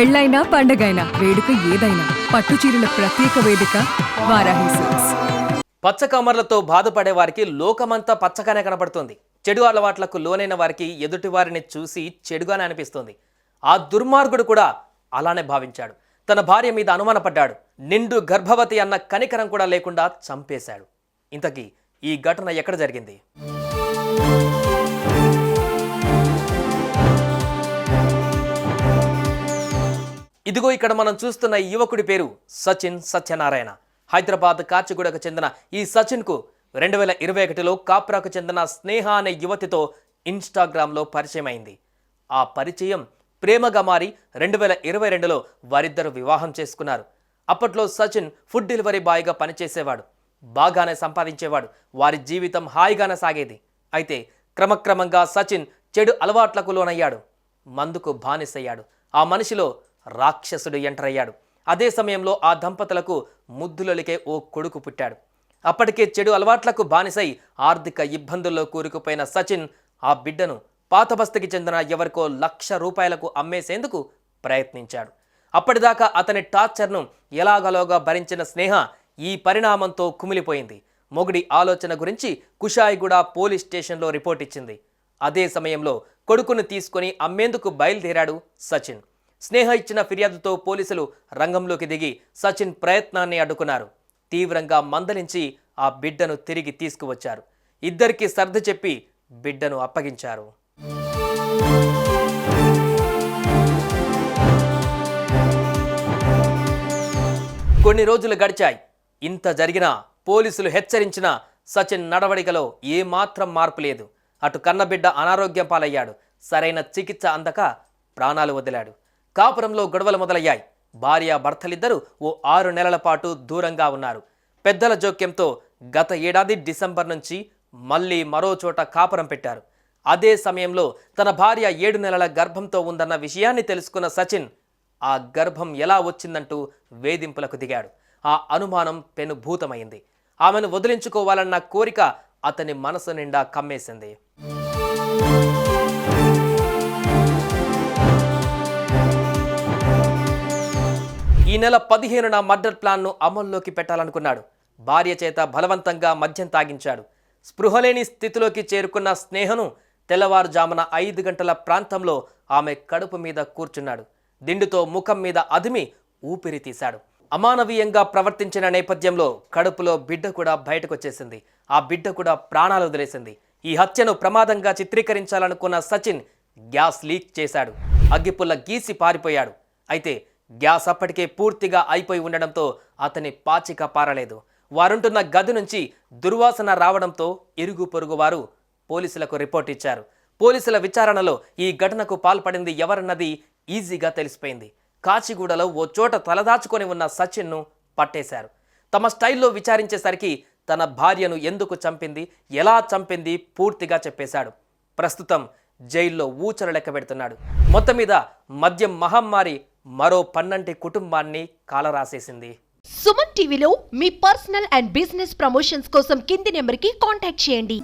పెళ్ళైనా పండగైనా వేడుక ఏదైనా పట్టు చీరల ప్రత్యేక వేదిక వారాహి సిల్క్స్. పచ్చకమర్లతో బాధపడే వారికి లోకమంతా పచ్చగానే కనపడుతుంది. చెడు అలవాట్లకు లోనైన వారికి ఎదుటి వారిని చూసి చెడుగానే అనిపిస్తుంది. ఆ దుర్మార్గుడు కూడా అలానే భావించాడు. తన భార్య మీద అనుమానపడ్డాడు. నిండు గర్భవతి అన్న కనికరం కూడా లేకుండా చంపేశాడు. ఇంతకీ ఈ ఘటన ఎక్కడ జరిగింది? ఇదిగో ఇక్కడ మనం చూస్తున్న ఈ యువకుడి పేరు సచిన్ సత్యనారాయణ. హైదరాబాద్ కాచిగూడకు చెందిన ఈ సచిన్కు 2021లో కాప్రాకు చెందిన స్నేహ అనే యువతితో ఇన్స్టాగ్రామ్లో పరిచయం అయింది. ఆ పరిచయం ప్రేమగా మారి 2022లో వారిద్దరు వివాహం చేసుకున్నారు. అప్పట్లో సచిన్ ఫుడ్ డెలివరీ బాయ్గా పనిచేసేవాడు. బాగానే సంపాదించేవాడు. వారి జీవితం హాయిగానే సాగేది. అయితే క్రమక్రమంగా సచిన్ చెడు అలవాట్లకు లోనయ్యాడు. మందుకు బానిసయ్యాడు. ఆ మనిషిలో రాక్షసుడు ఎంటర్ అయ్యాడు. అదే సమయంలో ఆ దంపతులకు ముద్దులొలికే ఓ కొడుకు పుట్టాడు. అప్పటికే చెడు అలవాట్లకు బానిసై ఆర్థిక ఇబ్బందుల్లో కూరుకుపోయిన సచిన్ ఆ బిడ్డను పాతబస్తీకి చెందిన ఎవరికో ₹1,00,000 అమ్మేసేందుకు ప్రయత్నించాడు. అప్పటిదాకా అతని టార్చర్ను ఎలాగలోగా భరించిన స్నేహ ఈ పరిణామంతో కుమిలిపోయింది. మొగుడి ఆలోచన గురించి కుషాయిగూడ పోలీస్ స్టేషన్లో రిపోర్ట్ ఇచ్చింది. అదే సమయంలో కొడుకును తీసుకుని అమ్మేందుకు బయలుదేరాడు సచిన్. స్నేహ ఇచ్చిన ఫిర్యాదుతో పోలీసులు రంగంలోకి దిగి సచిన్ ప్రయత్నాన్ని అడ్డుకున్నారు. తీవ్రంగా మందలించి ఆ బిడ్డను తిరిగి తీసుకువచ్చారు. ఇద్దరికీ సర్ది చెప్పి బిడ్డను అప్పగించారు. కొన్ని రోజులు గడిచాయి. ఇంత జరిగినా పోలీసులు హెచ్చరించినా సచిన్ నడవడికలో ఏమాత్రం మార్పు లేదు. అటు కన్నబిడ్డ అనారోగ్యం పాలయ్యాడు. సరైన చికిత్స అందక ప్రాణాలు వదిలాడు. కాపురంలో గొడవలు మొదలయ్యాయి. భార్య భర్తలిద్దరూ ఓ 6 నెలల పాటు దూరంగా ఉన్నారు. పెద్దల జోక్యంతో గత ఏడాది డిసెంబర్ నుంచి మళ్ళీ మరో చోట కాపురం పెట్టారు. అదే సమయంలో తన భార్య 7 నెలల గర్భంతో ఉందన్న విషయాన్ని తెలుసుకున్న సచిన్ ఆ గర్భం ఎలా వచ్చిందంటూ వేధింపులకు దిగాడు. ఆ అనుమానం పెనుభూతమైంది. ఆమెను వదిలించుకోవాలన్న కోరిక అతని మనసు నిండా కమ్మేసింది. ఈ నెల 15న మర్డర్ ప్లాన్ను అమల్లోకి పెట్టాలనుకున్నాడు. భార్య చేత బలవంతంగా మద్యం తాగించాడు. స్పృహలేని స్థితిలోకి చేరుకున్న స్నేహను తెల్లవారుజామున 5 గంటల ప్రాంతంలో ఆమె కడుపు మీద కూర్చున్నాడు. దిండుతో ముఖం మీద అదిమి ఊపిరి తీశాడు. అమానవీయంగా ప్రవర్తించిన నేపథ్యంలో కడుపులో బిడ్డ కూడా బయటకొచ్చేసింది. ఆ బిడ్డ కూడా ప్రాణాలు వదిలేసింది. ఈ హత్యను ప్రమాదంగా చిత్రీకరించాలనుకున్న సచిన్ గ్యాస్ లీక్ చేశాడు. అగ్గిపుల్ల గీసి పారిపోయాడు. అయితే గ్యాస్ అప్పటికే పూర్తిగా అయిపోయి ఉండడంతో అతని పాచిక పారలేదు. వారుంటున్న గది నుంచి దుర్వాసన రావడంతో ఇరుగు పొరుగు వారు పోలీసులకు రిపోర్ట్ ఇచ్చారు. పోలీసుల విచారణలో ఈ ఘటనకు పాల్పడింది ఎవరన్నది ఈజీగా తెలిసిపోయింది. కాచిగూడలో ఓ చోట తలదాచుకొని ఉన్న సచిన్ను పట్టేశారు. తమ స్టైల్లో విచారించేసరికి తన భార్యను ఎందుకు చంపింది, ఎలా చంపింది పూర్తిగా చెప్పేశాడు. ప్రస్తుతం జైల్లో ఊచలు లెక్క పెడుతున్నాడు. మొత్తం మీద మద్యం మహమ్మారి మరో 12 కుటుంబాన్ని కాలరాసేసింది. సుమన్ టీవీలో మీ పర్సనల్ అండ్ బిజినెస్ ప్రమోషన్స్ కోసం కింది నెంబర్కి కాంటాక్ట్ చేయండి.